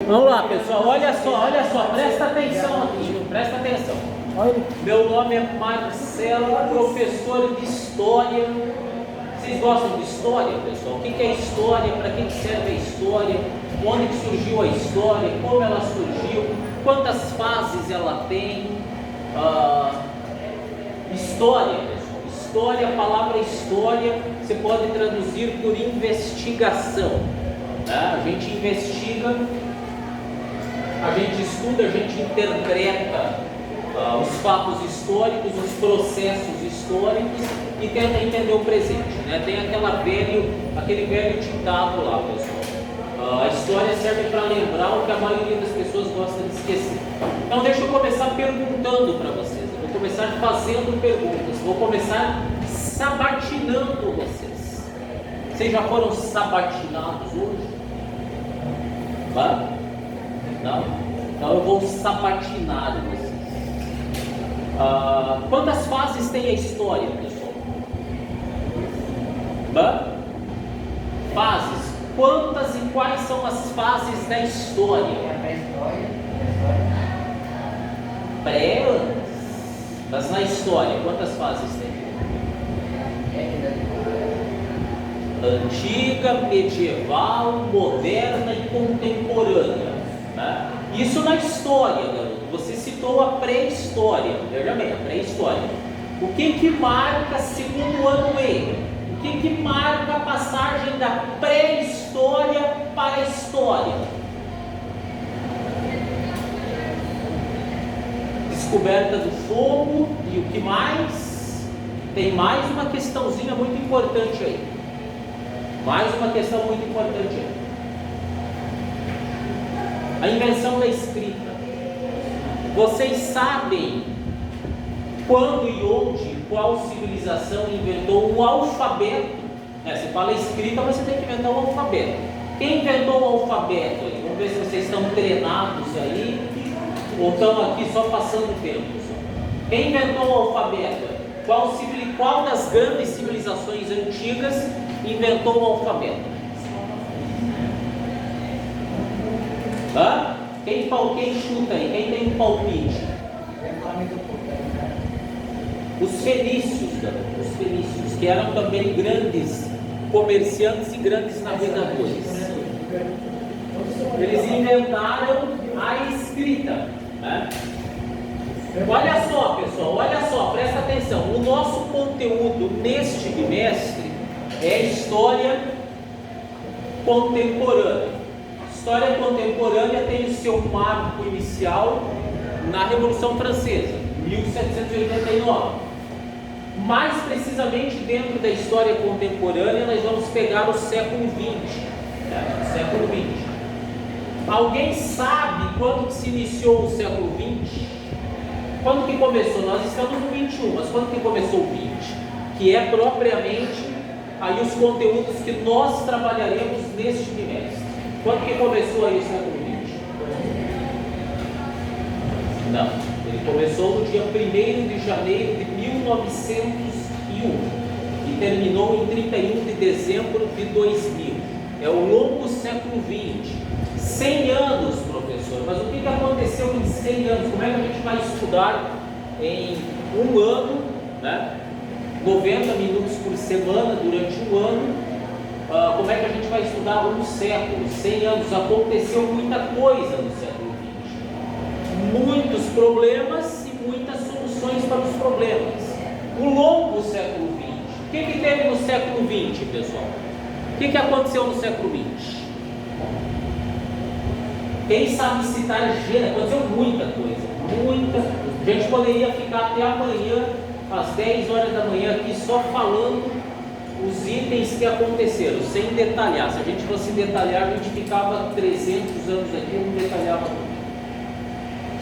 Vamos lá, pessoal, olha só, presta atenção aqui, presta atenção. Meu nome é Marcelo, professor de História. Vocês gostam de História, pessoal? O que é História? Para que serve a História? Onde que surgiu a História? Como ela surgiu? Quantas fases ela tem? História, pessoal. História, a palavra História, você pode traduzir por investigação. Né? A gente investiga, a gente estuda, a gente interpreta os fatos históricos, os processos históricos e tenta entender o presente. Né? Tem aquele velho ditado lá, pessoal. A história serve para lembrar o que a maioria das pessoas gosta de esquecer. Então deixa eu começar perguntando para vocês. Eu vou começar fazendo perguntas. Vou começar sabatinando vocês. Vocês já foram sabatinados hoje? Vai? Não? Então eu vou sabatinar vocês. Quantas fases tem a história, pessoal? Fases. Quantas e quais são as fases da história? Pré-antes. Mas na história, quantas fases tem? Antiga, medieval, moderna e contemporânea. Né? Isso na história, garoto. Você citou a pré-história. Veja bem, a pré-história. O que marca segundo ano E? O que marca a passagem da pré-história para a história? Descoberta do fogo e o que mais? Tem mais uma questãozinha muito importante aí. Mais uma questão muito importante aí. A invenção da escrita. Vocês sabem quando e onde, qual civilização inventou o alfabeto? Você fala escrita, mas você tem que inventar o alfabeto. Quem inventou o alfabeto aí? Vamos ver se vocês estão treinados aí ou estão aqui só passando tempo. Quem inventou o alfabeto? Qual das grandes civilizações antigas inventou o alfabeto? Quem chuta aí? Quem tem um palpite? Os fenícios, os fenícios, que eram também grandes comerciantes e grandes navegadores. Eles inventaram a escrita. Né? Olha só, pessoal, olha só, presta atenção. O nosso conteúdo neste bimestre é História Contemporânea. História contemporânea tem o seu marco inicial na Revolução Francesa, 1789. Mais precisamente dentro da história contemporânea, nós vamos pegar o século XX. Século XX. Alguém sabe quando que se iniciou o século XX? Quando que começou? Nós estamos no 21, mas quando que começou o 20? Que é propriamente aí os conteúdos que nós trabalharemos neste bimestre. Quando que começou aí o século XX? Não, ele começou no dia 1º de janeiro de 1901 e terminou em 31 de dezembro de 2000. É o longo século XX. 100 anos, professor, mas o que aconteceu em 100 anos? Como é que a gente vai estudar em um ano, né? 90 minutos por semana durante um ano? Como é que a gente vai estudar um século, 100 anos? Aconteceu muita coisa no século XX. Muitos problemas e muitas soluções para os problemas. O longo século XX. O que teve no século XX, pessoal? O que aconteceu no século XX? Quem sabe citar aconteceu muita coisa. Muita. A gente poderia ficar até amanhã, às 10 horas da manhã, aqui só falando os itens que aconteceram, sem detalhar. Se a gente fosse detalhar, a gente ficava 300 anos aqui e não detalhava tudo.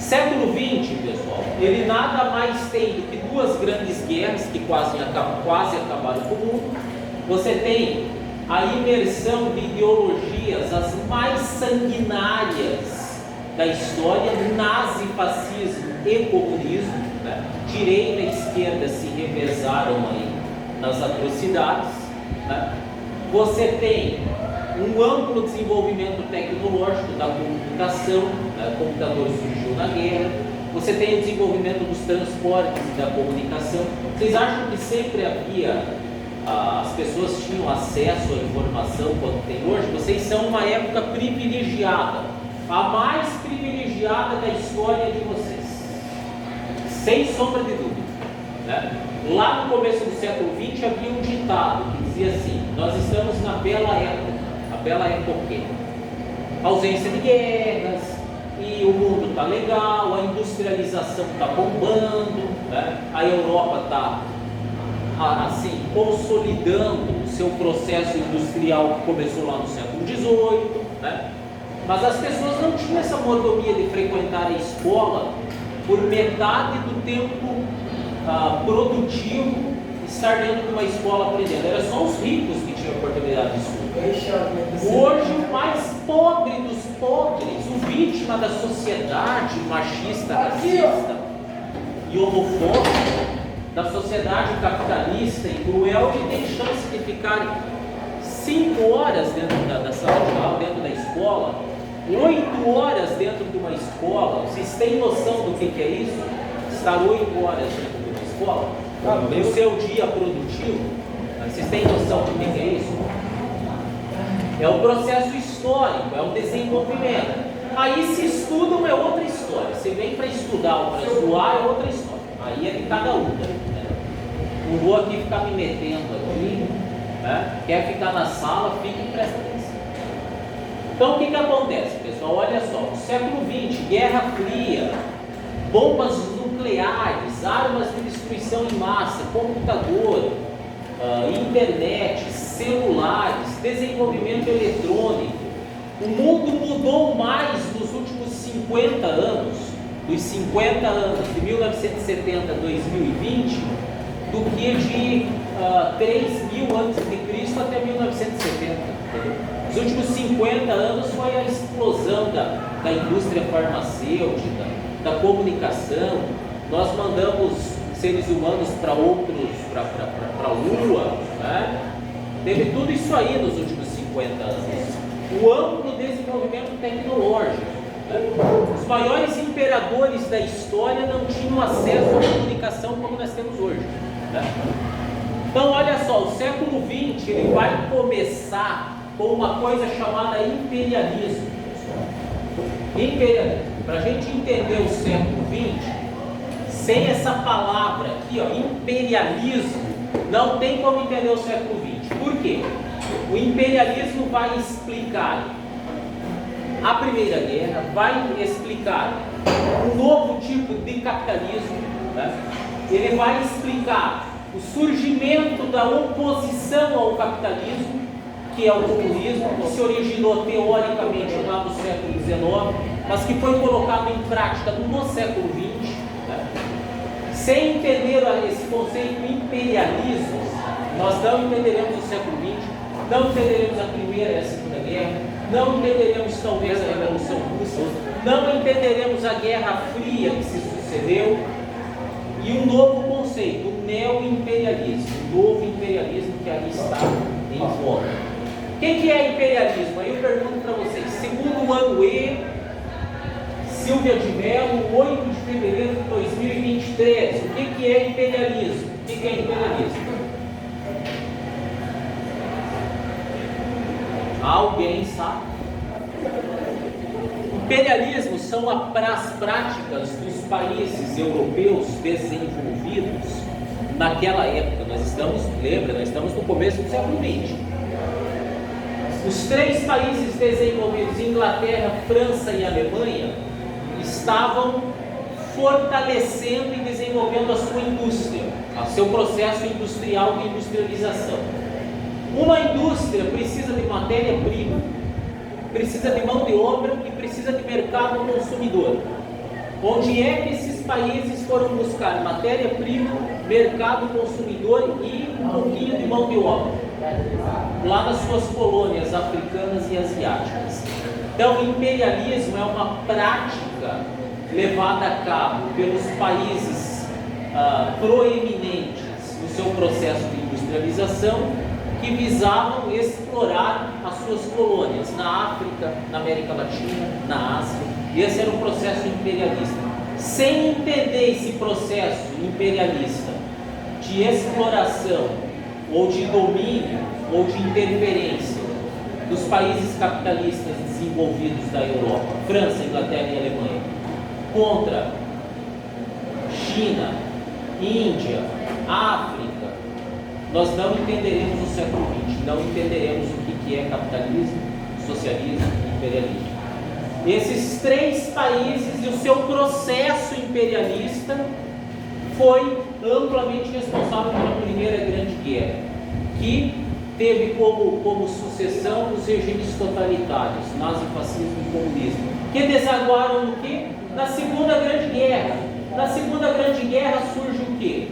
Século XX, pessoal, ele nada mais tem do que duas grandes guerras que quase acabaram com o mundo. Você tem a imersão de ideologias as mais sanguinárias da história, nazifascismo e comunismo. Né? Direita e esquerda se revezaram aí nas atrocidades. Né? Você tem um amplo desenvolvimento tecnológico da computação, o computador surgiu na guerra, você tem o desenvolvimento dos transportes e da comunicação. Vocês acham que sempre havia, as pessoas tinham acesso à informação quanto tem hoje? Vocês são uma época privilegiada, a mais privilegiada da história de vocês, sem sombra de dúvida, né? Lá no começo do século XX havia um ditado que dizia assim: nós estamos na bela época. A bela época o quê? Ausência de guerras, e o mundo está legal, a industrialização está bombando, né? A Europa está assim, consolidando o seu processo industrial que começou lá no século XVIII, né? Mas as pessoas não tinham essa mordomia de frequentar a escola por metade do tempo produtivo, estar dentro de uma escola aprendendo. Era só os ricos que tinham oportunidade de estudo. Hoje o mais pobre dos pobres, o vítima da sociedade machista, racista e homofóbica, da sociedade capitalista e cruel, ele tem chance de ficar 5 horas dentro da sala de aula, dentro da escola, 8 horas dentro de uma escola. Vocês têm noção do que é isso? Estar 8 horas dentro de uma escola? No seu dia produtivo? Vocês têm noção do que é isso? É um processo histórico, é um desenvolvimento. Aí se estudam é outra história. Você vem para estudar ou para zoar é outra história. Aí é de cada um, né? Não vou aqui ficar me metendo aqui, né? Quer ficar na sala, fique e presta atenção. Então o que acontece, pessoal? Olha só, no século XX, Guerra Fria, bombas nucleares, armas de destruição em massa, computador, internet, celulares, desenvolvimento eletrônico. O mundo mudou mais nos últimos 50 anos, dos 50 anos de 1970 a 2020, do que de 3000 a.C. até 1970. Entendeu? Os últimos 50 anos foi a explosão da indústria farmacêutica, da comunicação. Nós mandamos seres humanos para a Lua, né? Teve tudo isso aí nos últimos 50 anos. O amplo desenvolvimento tecnológico. Os maiores imperadores da história não tinham acesso à comunicação como nós temos hoje, né? Então olha só, o século XX ele vai começar com uma coisa chamada imperialismo. Imperialismo. Para a gente entender o século XX, sem essa palavra aqui, ó, imperialismo, não tem como entender o século XX. Por quê? O imperialismo vai explicar a Primeira Guerra, vai explicar um novo tipo de capitalismo, né? Ele vai explicar o surgimento da oposição ao capitalismo, que é o comunismo, que se originou teoricamente lá no século XIX, mas que foi colocado em prática no século XX. Né? Sem entender esse conceito imperialismo, nós não entenderemos o século XX, não entenderemos a Primeira e a Segunda Guerra, não entenderemos talvez a Revolução Russa, não entenderemos a Guerra Fria que se sucedeu, e um novo conceito, o neo-imperialismo, o novo imperialismo que ali está em voga. O que é imperialismo? Aí eu pergunto para vocês, segundo o ano E, Silvia de Mello, 8 de fevereiro de 2023, o que é imperialismo? O que é imperialismo? Alguém sabe? Imperialismo são as práticas dos países europeus desenvolvidos naquela época. Nós estamos, lembra, nós estamos no começo do século XX. Os 3 países desenvolvidos, Inglaterra, França e Alemanha, estavam fortalecendo e desenvolvendo a sua indústria, o seu processo industrial de industrialização. Uma indústria precisa de matéria-prima, precisa de mão de obra e precisa de mercado consumidor. Onde é que esses países foram buscar matéria-prima, mercado consumidor e um pouquinho de mão de obra? Lá nas suas colônias africanas e asiáticas. Então, o imperialismo é uma prática levada a cabo pelos países proeminentes no seu processo de industrialização que visavam explorar as suas colônias na África, na América Latina, na Ásia. E esse era um processo imperialista. Sem entender esse processo imperialista de exploração, ou de domínio, ou de interferência dos países capitalistas desenvolvidos da Europa, França, Inglaterra e Alemanha, contra China, Índia, África, nós não entenderemos o século XX, não entenderemos o que é capitalismo, socialismo e imperialismo. Esses três países e o seu processo imperialista foi amplamente responsável pela Primeira Grande Guerra, que teve como sucessão os regimes totalitários, nazifascismo e comunismo, que desaguaram no quê? Na Segunda Grande Guerra. Na Segunda Grande Guerra surge o quê?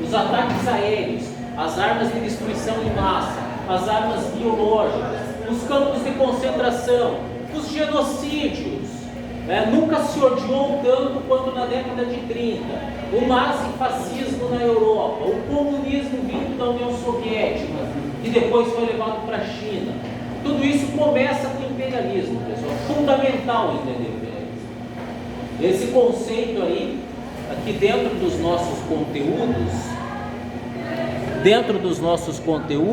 Os ataques aéreos, as armas de destruição em massa, as armas biológicas, os campos de concentração, os genocídios. Nunca se odiou tanto quanto na década de 30. O nazifascismo na Europa, o comunismo vindo da União Soviética, que depois foi levado para a China. Tudo isso começa com o imperialismo, pessoal. Fundamental entender o imperialismo. Esse conceito aí, aqui dentro dos nossos conteúdos,